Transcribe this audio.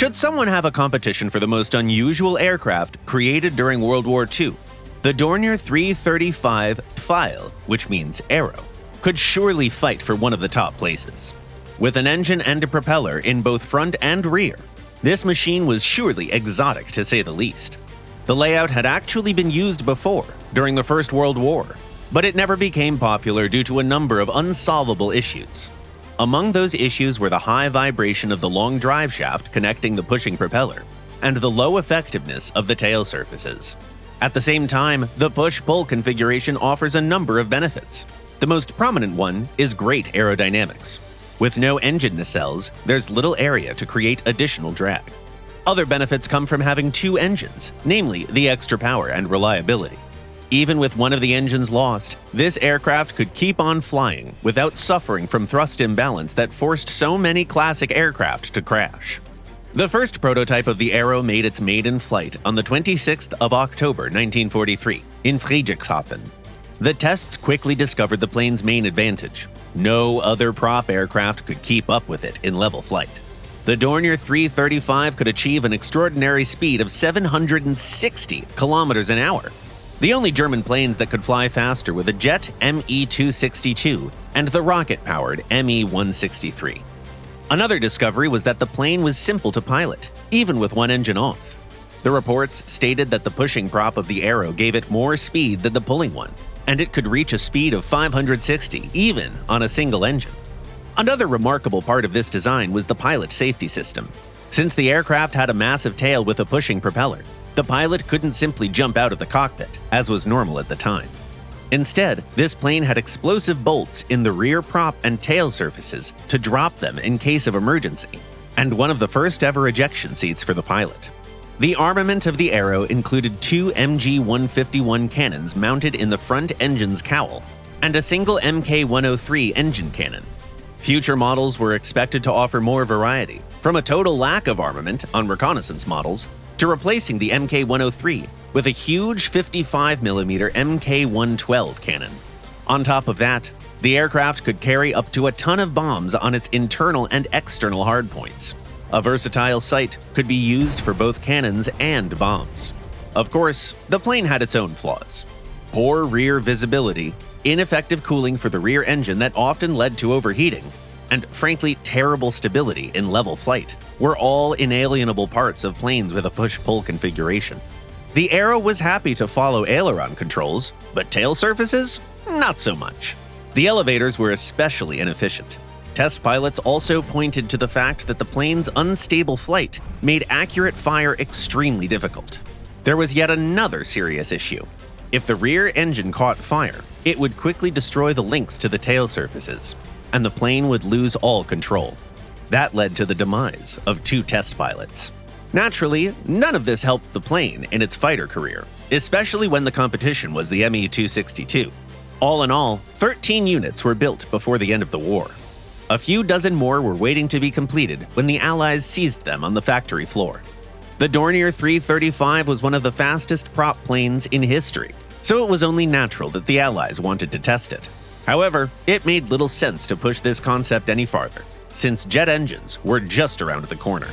Should someone have a competition for the most unusual aircraft created during World War II, the Dornier 335 Pfeil, which means arrow, could surely fight for one of the top places. With an engine and a propeller in both front and rear, this machine was surely exotic to say the least. The layout had actually been used before, during the First World War, but it never became popular due to a number of unsolvable issues. Among those issues were the high vibration of the long drive shaft connecting the pushing propeller, and the low effectiveness of the tail surfaces. At the same time, the push-pull configuration offers a number of benefits. The most prominent one is great aerodynamics. With no engine nacelles, there's little area to create additional drag. Other benefits come from having two engines, namely the extra power and reliability. Even with one of the engines lost, this aircraft could keep on flying without suffering from thrust imbalance that forced so many classic aircraft to crash. The first prototype of the Arrow made its maiden flight on the 26th of October 1943 in Friedrichshafen. The tests quickly discovered the plane's main advantage. No other prop aircraft could keep up with it in level flight. The Dornier 335 could achieve an extraordinary speed of 760 kilometers an hour. The only German planes that could fly faster were the jet Me-262 and the rocket-powered Me-163. Another discovery was that the plane was simple to pilot, even with one engine off. The reports stated that the pushing prop of the Arrow gave it more speed than the pulling one, and it could reach a speed of 560 even on a single engine. Another remarkable part of this design was the pilot safety system. Since the aircraft had a massive tail with a pushing propeller, the pilot couldn't simply jump out of the cockpit, as was normal at the time. Instead, this plane had explosive bolts in the rear prop and tail surfaces to drop them in case of emergency, and one of the first ever ejection seats for the pilot. The armament of the Arrow included two MG-151 cannons mounted in the front engine's cowl, and a single Mk-103 engine cannon. Future models were expected to offer more variety, from a total lack of armament on reconnaissance models to replacing the Mk-103 with a huge 55mm Mk-112 cannon. On top of that, the aircraft could carry up to a ton of bombs on its internal and external hardpoints. A versatile sight could be used for both cannons and bombs. Of course, the plane had its own flaws. Poor rear visibility, ineffective cooling for the rear engine that often led to overheating, and frankly terrible stability in level flight were all inalienable parts of planes with a push-pull configuration. The Arrow was happy to follow aileron controls, but tail surfaces? Not so much. The elevators were especially inefficient. Test pilots also pointed to the fact that the plane's unstable flight made accurate fire extremely difficult. There was yet another serious issue. If the rear engine caught fire, it would quickly destroy the links to the tail surfaces, and the plane would lose all control. That led to the demise of two test pilots. Naturally, none of this helped the plane in its fighter career, especially when the competition was the Me-262. All in all, 13 units were built before the end of the war. A few dozen more were waiting to be completed when the Allies seized them on the factory floor. The Dornier 335 was one of the fastest prop planes in history, so it was only natural that the Allies wanted to test it. However, it made little sense to push this concept any farther, since jet engines were just around the corner.